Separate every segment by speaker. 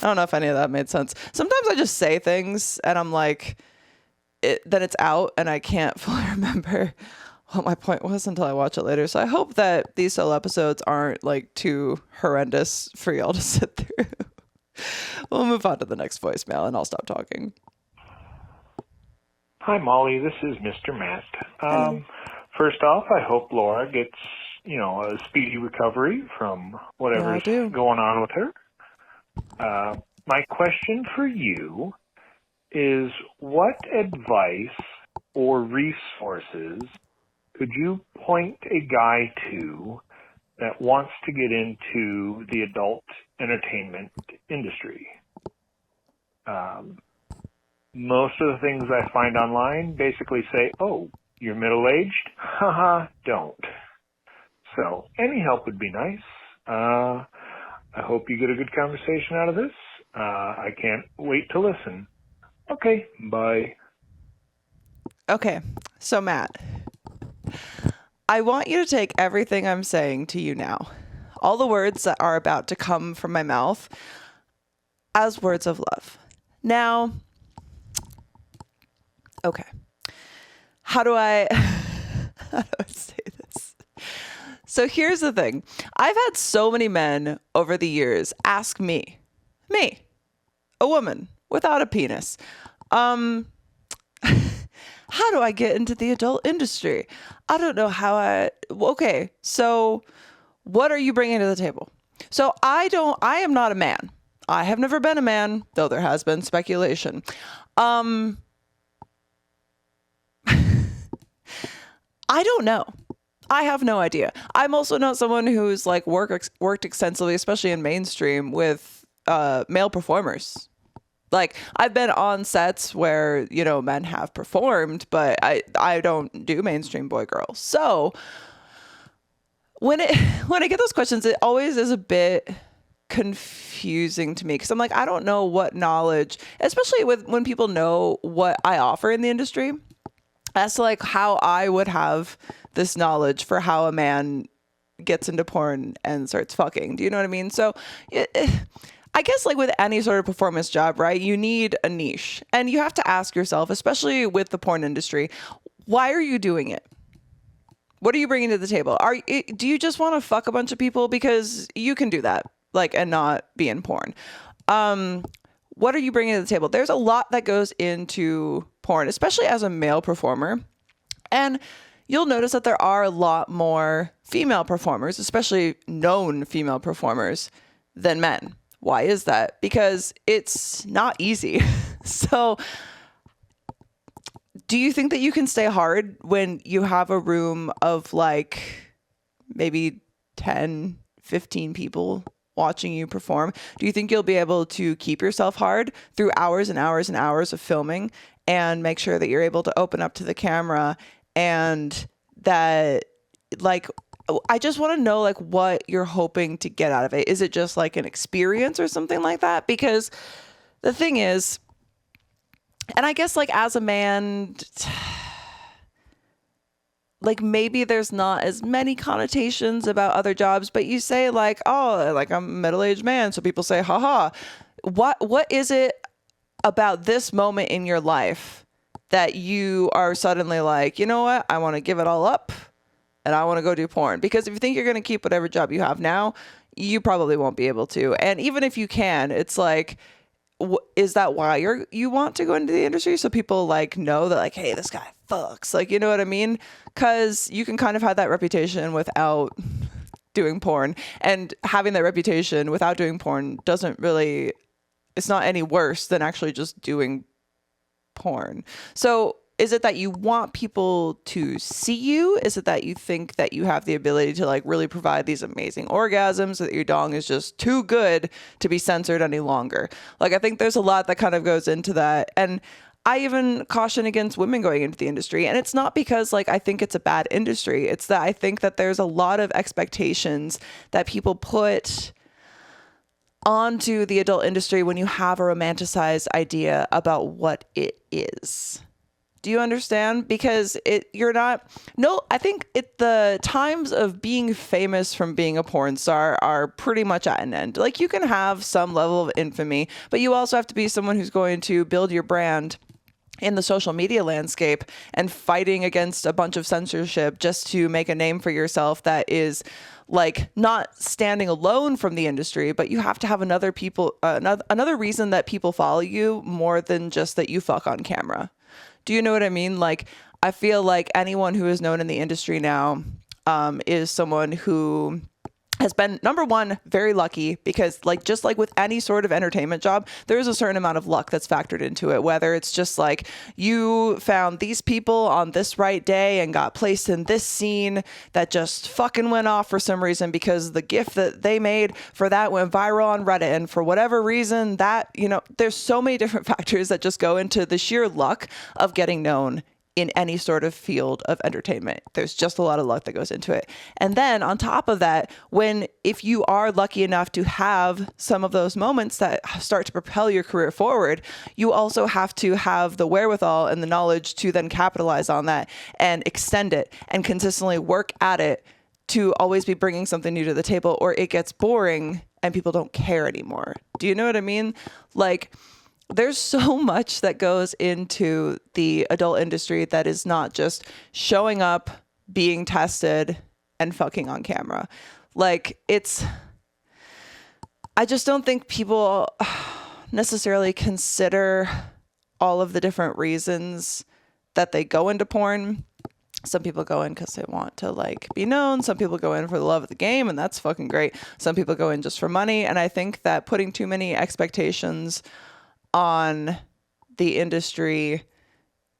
Speaker 1: I don't know if any of that made sense. Sometimes I just say things and I'm like, then it's out and I can't fully remember what my point was until I watch it later. So I hope that these solo episodes aren't like too horrendous for y'all to sit through. We'll move on to the next voicemail and I'll stop talking.
Speaker 2: Hi, Molly. This is Mr. Matt. First off, I hope Laura gets, a speedy recovery from whatever's going on with her. My question for you is, what advice or resources could you point a guy to that wants to get into the adult entertainment industry? Most of the things I find online basically say, oh, you're middle-aged? Haha, don't. So any help would be nice. I hope you get a good conversation out of this. I can't wait to listen. Okay, bye.
Speaker 1: Okay, so Matt, I want you to take everything I'm saying to you now, all the words that are about to come from my mouth, as words of love. Now, okay, how do I say this? So here's the thing. I've had so many men over the years ask me, a woman without a penis, how do I get into the adult industry? I don't know how okay, so what are you bringing to the table? So I am not a man. I have never been a man, though there has been speculation. I don't know. I have no idea. I'm also not someone who's like worked extensively, especially in mainstream, with male performers. Like, I've been on sets where, men have performed, but I don't do mainstream boy girl. So when I get those questions, it always is a bit confusing to me, because I'm like, I don't know what knowledge, especially when people know what I offer in the industry, as to like how I would have this knowledge for how a man gets into porn and starts fucking. Do you know what I mean? So I guess like with any sort of performance job, right, you need a niche, and you have to ask yourself, especially with the porn industry, why are you doing it? What are you bringing to the table? Do you just want to fuck a bunch of people? Because you can do that, like, and not be in porn. What are you bringing to the table? There's a lot that goes into porn, especially as a male performer. And you'll notice that there are a lot more female performers, especially known female performers, than men. Why is that? Because it's not easy. So do you think that you can stay hard when you have a room of like maybe 10, 15 people watching you perform? Do you think you'll be able to keep yourself hard through hours and hours and hours of filming and make sure that you're able to open up to the camera, and that, like, I just want to know like what you're hoping to get out of it. Is it just like an experience or something like that? Because the thing is, and I guess like as a man, like maybe there's not as many connotations about other jobs, but you say like, oh, like I'm a middle-aged man. So people say, haha, what is it about this moment in your life that you are suddenly like, you know what? I want to give it all up and I want to go do porn. Because if you think you're going to keep whatever job you have now, you probably won't be able to. And even if you can, it's like, is that why you want to go into the industry? So people like know that like, hey, this guy fucks, like, you know what I mean? Because you can kind of have that reputation without doing porn, and having that reputation without doing porn doesn't really, it's not any worse than actually just doing porn. So is it that you want people to see you? Is it that you think that you have the ability to like really provide these amazing orgasms, that your dong is just too good to be censored any longer? Like, I think there's a lot that kind of goes into that. And I even caution against women going into the industry. And it's not because like I think it's a bad industry. It's that I think that there's a lot of expectations that people put onto the adult industry when you have a romanticized idea about what it is. Do you understand? Because I think the times of being famous from being a porn star are pretty much at an end. Like, you can have some level of infamy, but you also have to be someone who's going to build your brand in the social media landscape and fighting against a bunch of censorship just to make a name for yourself that is like not standing alone from the industry, but you have to have another reason that people follow you more than just that you fuck on camera. Do you know what I mean? Like, I feel like anyone who is known in the industry now is someone who has been, number one, very lucky, because just like with any sort of entertainment job, there is a certain amount of luck that's factored into it, whether it's just like you found these people on this right day and got placed in this scene that just fucking went off for some reason because the gif that they made for that went viral on Reddit, and for whatever reason that, there's so many different factors that just go into the sheer luck of getting known in any sort of field of entertainment. There's just a lot of luck that goes into it. And then on top of that, if you are lucky enough to have some of those moments that start to propel your career forward, you also have to have the wherewithal and the knowledge to then capitalize on that and extend it and consistently work at it to always be bringing something new to the table, or it gets boring and people don't care anymore. Do you know what I mean? Like, there's so much that goes into the adult industry that is not just showing up, being tested, and fucking on camera. Like, I just don't think people necessarily consider all of the different reasons that they go into porn. Some people go in because they want to be known. Some people go in for the love of the game, and that's fucking great. Some people go in just for money. And I think that putting too many expectations on the industry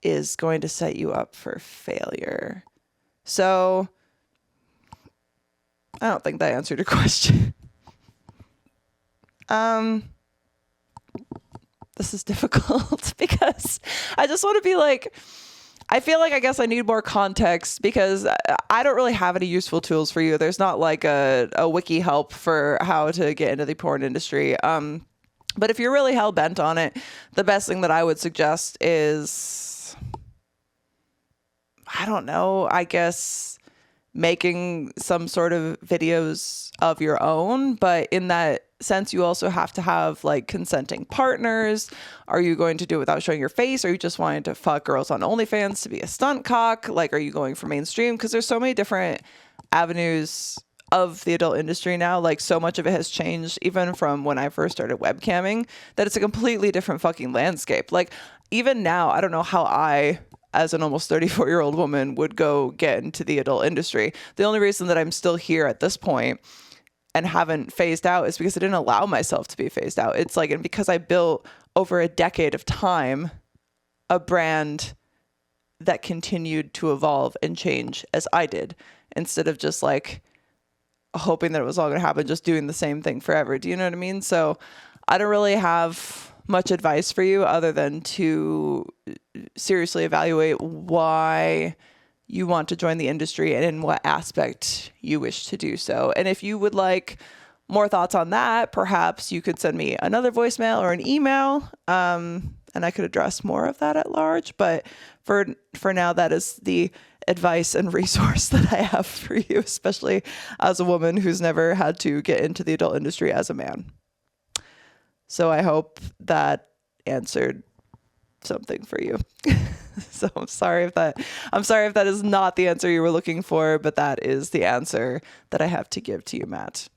Speaker 1: is going to set you up for failure. So I don't think that answered your question. This is difficult because I just want to be like, I feel like I guess I need more context because I don't really have any useful tools for you. There's not like a wiki help for how to get into the porn industry. But if you're really hell bent on it, the best thing that I would suggest is, I don't know, I guess making some sort of videos of your own. But in that sense, you also have to have consenting partners. Are you going to do it without showing your face? Are you just wanting to fuck girls on OnlyFans to be a stunt cock? Are you going for mainstream? Because there's so many different avenues of the adult industry now. So much of it has changed even from when I first started webcamming, that it's a completely different fucking landscape. Even now, I don't know how I, as an almost 34-year-old woman, would go get into the adult industry. The only reason that I'm still here at this point and haven't phased out is because I didn't allow myself to be phased out. It's and because I built over a decade of time a brand that continued to evolve and change as I did, instead of just hoping that it was all going to happen, just doing the same thing forever. Do you know what I mean? So I don't really have much advice for you other than to seriously evaluate why you want to join the industry and in what aspect you wish to do so. And if you would like more thoughts on that, perhaps you could send me another voicemail or an email, and I could address more of that at large. But for now, that is the advice and resource that I have for you, especially as a woman who's never had to get into the adult industry as a man. So I hope that answered something for you. So I'm sorry if that is not the answer you were looking for, but that is the answer that I have to give to you, Matt.